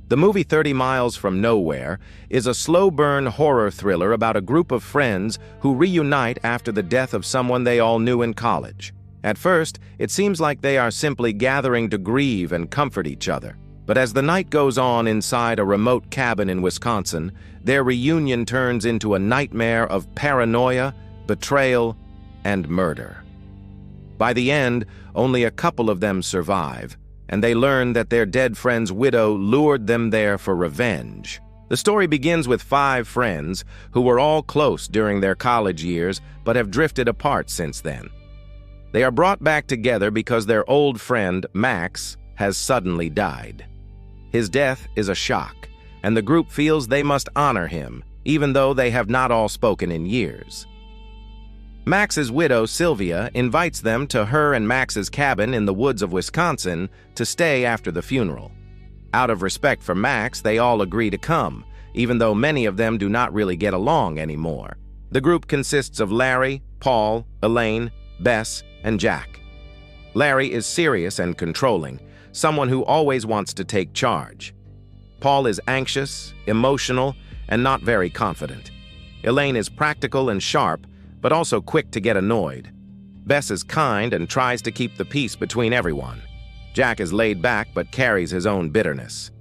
The movie 30 Miles from Nowhere is a slow-burn horror thriller about a group of friends who reunite after the death of someone they all knew in college. At first, it seems like they are simply gathering to grieve and comfort each other. But as the night goes on inside a remote cabin in Wisconsin, their reunion turns into a nightmare of paranoia, betrayal, and murder. By the end, only a couple of them survive, and they learn that their dead friend's widow lured them there for revenge. The story begins with 5 friends who were all close during their college years but have drifted apart since then. They are brought back together because their old friend, Max, has suddenly died. His death is a shock, and the group feels they must honor him, even though they have not all spoken in years. Max's widow, Sylvia, invites them to her and Max's cabin in the woods of Wisconsin to stay after the funeral. Out of respect for Max, they all agree to come, even though many of them do not really get along anymore. The group consists of Larry, Paul, Elaine, Bess, and Jack. Larry is serious and controlling, someone who always wants to take charge. Paul is anxious, emotional, and not very confident. Elaine is practical and sharp, but also quick to get annoyed. Bess is kind and tries to keep the peace between everyone. Jack is laid back but carries his own bitterness.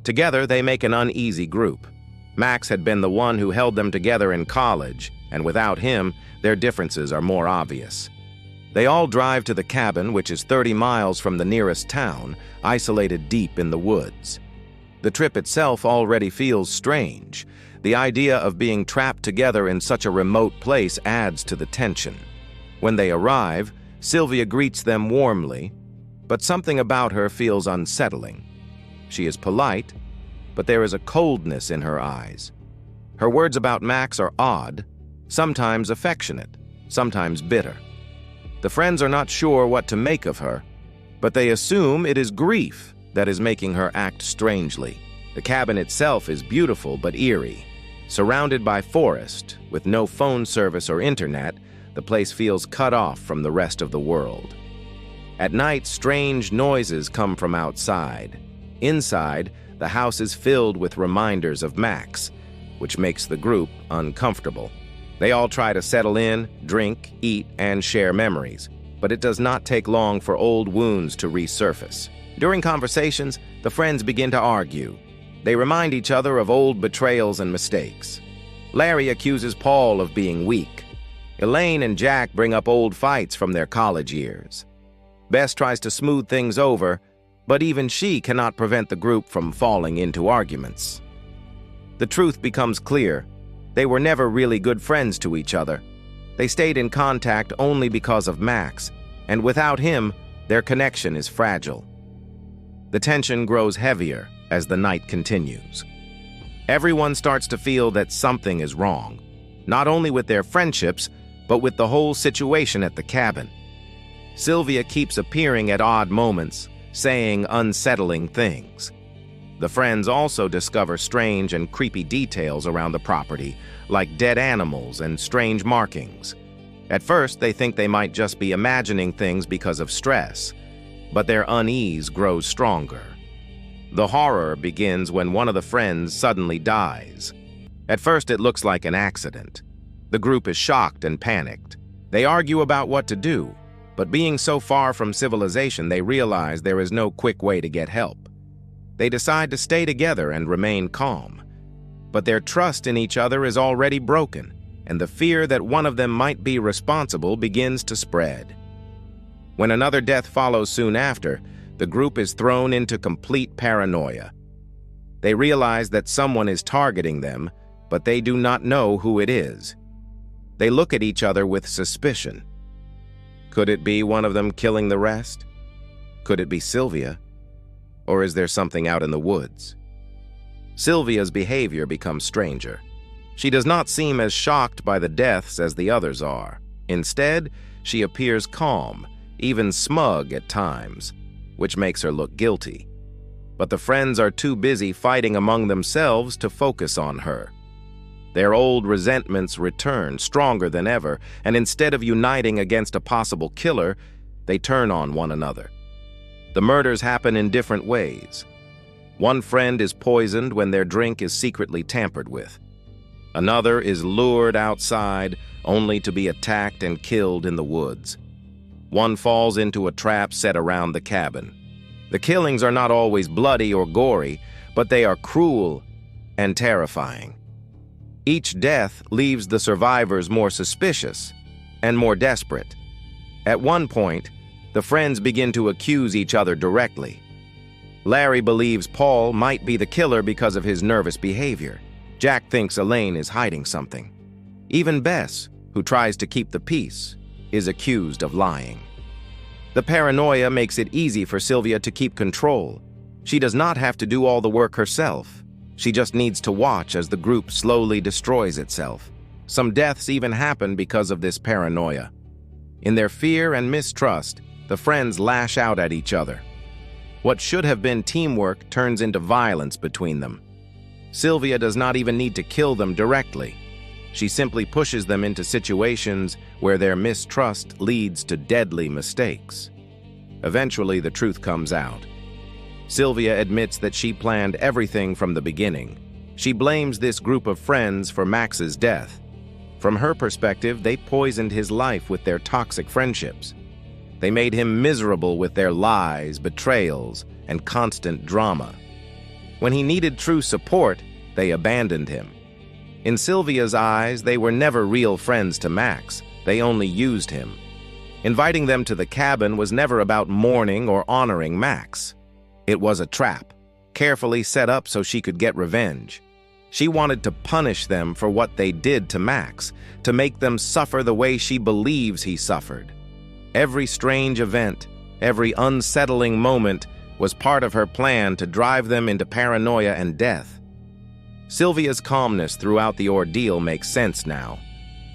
Together, they make an uneasy group. Max had been the one who held them together in college, and without him, their differences are more obvious. They all drive to the cabin, which is 30 miles from the nearest town, isolated deep in the woods. The trip itself already feels strange. The idea of being trapped together in such a remote place adds to the tension. When they arrive, Sylvia greets them warmly, but something about her feels unsettling. She is polite, but there is a coldness in her eyes. Her words about Max are odd, sometimes affectionate, sometimes bitter. The friends are not sure what to make of her, but they assume it is grief that is making her act strangely. The cabin itself is beautiful but eerie. Surrounded by forest, with no phone service or internet, the place feels cut off from the rest of the world. At night, strange noises come from outside. Inside, the house is filled with reminders of Max, which makes the group uncomfortable. They all try to settle in, drink, eat, and share memories, but it does not take long for old wounds to resurface. During conversations, the friends begin to argue. They remind each other of old betrayals and mistakes. Larry accuses Paul of being weak. Elaine and Jack bring up old fights from their college years. Bess tries to smooth things over, but even she cannot prevent the group from falling into arguments. The truth becomes clear. They were never really good friends to each other. They stayed in contact only because of Max, and without him, their connection is fragile. The tension grows heavier as the night continues. Everyone starts to feel that something is wrong, not only with their friendships, but with the whole situation at the cabin. Sylvia keeps appearing at odd moments, saying unsettling things. The friends also discover strange and creepy details around the property, like dead animals and strange markings. At first, they think they might just be imagining things because of stress, but their unease grows stronger. The horror begins when one of the friends suddenly dies. At first, it looks like an accident. The group is shocked and panicked. They argue about what to do, but being so far from civilization, they realize there is no quick way to get help. They decide to stay together and remain calm. But their trust in each other is already broken, and the fear that one of them might be responsible begins to spread. When another death follows soon after, the group is thrown into complete paranoia. They realize that someone is targeting them, but they do not know who it is. They look at each other with suspicion. Could it be one of them killing the rest? Could it be Sylvia? Or is there something out in the woods? Sylvia's behavior becomes stranger. She does not seem as shocked by the deaths as the others are. Instead, she appears calm, even smug at times, which makes her look guilty. But the friends are too busy fighting among themselves to focus on her. Their old resentments return, stronger than ever, and instead of uniting against a possible killer, they turn on one another. The murders happen in different ways. One friend is poisoned when their drink is secretly tampered with. Another is lured outside only to be attacked and killed in the woods. One falls into a trap set around the cabin. The killings are not always bloody or gory, but they are cruel and terrifying. Each death leaves the survivors more suspicious and more desperate. At one point, the friends begin to accuse each other directly. Larry believes Paul might be the killer because of his nervous behavior. Jack thinks Elaine is hiding something. Even Bess, who tries to keep the peace, is accused of lying. The paranoia makes it easy for Sylvia to keep control. She does not have to do all the work herself. She just needs to watch as the group slowly destroys itself. Some deaths even happen because of this paranoia. In their fear and mistrust, the friends lash out at each other. What should have been teamwork turns into violence between them. Sylvia does not even need to kill them directly. She simply pushes them into situations where their mistrust leads to deadly mistakes. Eventually, the truth comes out. Sylvia admits that she planned everything from the beginning. She blames this group of friends for Max's death. From her perspective, they poisoned his life with their toxic friendships. They made him miserable with their lies, betrayals, and constant drama. When he needed true support, they abandoned him. In Sylvia's eyes, they were never real friends to Max. They only used him. Inviting them to the cabin was never about mourning or honoring Max. It was a trap, carefully set up so she could get revenge. She wanted to punish them for what they did to Max, to make them suffer the way she believes he suffered. Every strange event, every unsettling moment was part of her plan to drive them into paranoia and death. Sylvia's calmness throughout the ordeal makes sense now.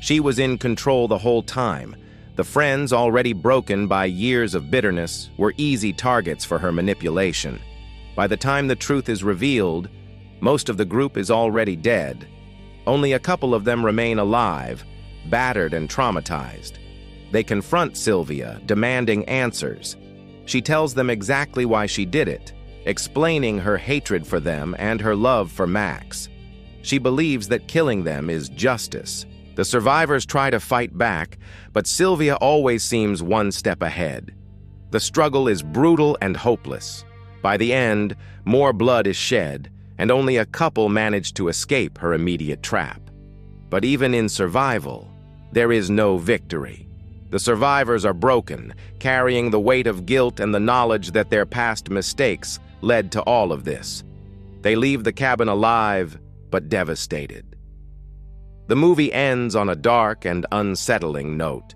She was in control the whole time. The friends, already broken by years of bitterness, were easy targets for her manipulation. By the time the truth is revealed, most of the group is already dead. Only a couple of them remain alive, battered and traumatized. They confront Sylvia, demanding answers. She tells them exactly why she did it, explaining her hatred for them and her love for Max. She believes that killing them is justice. The survivors try to fight back, but Sylvia always seems one step ahead. The struggle is brutal and hopeless. By the end, more blood is shed, and only a couple manage to escape her immediate trap. But even in survival, there is no victory. The survivors are broken, carrying the weight of guilt and the knowledge that their past mistakes led to all of this. They leave the cabin alive, but devastated. The movie ends on a dark and unsettling note.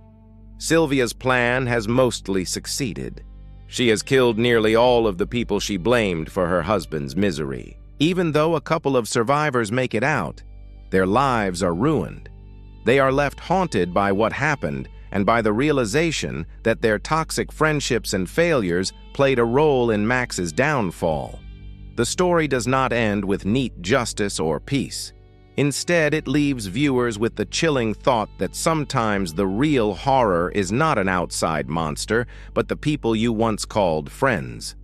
Sylvia's plan has mostly succeeded. She has killed nearly all of the people she blamed for her husband's misery. Even though a couple of survivors make it out, their lives are ruined. They are left haunted by what happened and by the realization that their toxic friendships and failures played a role in Max's downfall. The story does not end with neat justice or peace. Instead, it leaves viewers with the chilling thought that sometimes the real horror is not an outside monster, but the people you once called friends.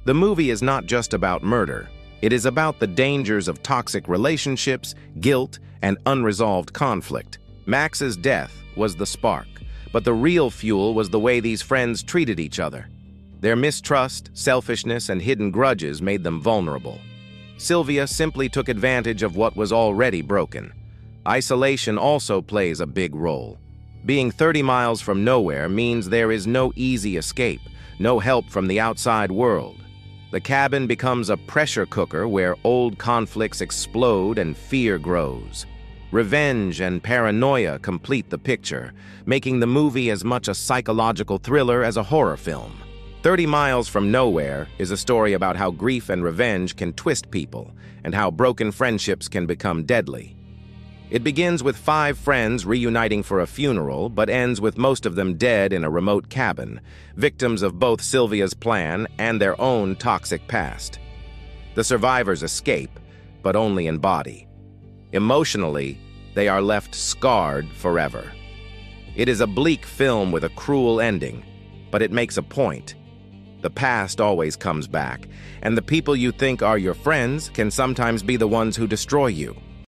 The movie is not just about murder. It is about the dangers of toxic relationships, guilt, and unresolved conflict. Max's death was the spark, but the real fuel was the way these friends treated each other. Their mistrust, selfishness, and hidden grudges made them vulnerable. Sylvia simply took advantage of what was already broken. Isolation also plays a big role. Being 30 miles from nowhere means there is no easy escape, no help from the outside world. The cabin becomes a pressure cooker where old conflicts explode and fear grows. Revenge and paranoia complete the picture, making the movie as much a psychological thriller as a horror film. 30 Miles from Nowhere is a story about how grief and revenge can twist people and how broken friendships can become deadly. It begins with 5 friends reuniting for a funeral, but ends with most of them dead in a remote cabin, victims of both Sylvia's plan and their own toxic past. The survivors escape, but only in body. Emotionally, they are left scarred forever. It is a bleak film with a cruel ending, but it makes a point. The past always comes back, and the people you think are your friends can sometimes be the ones who destroy you.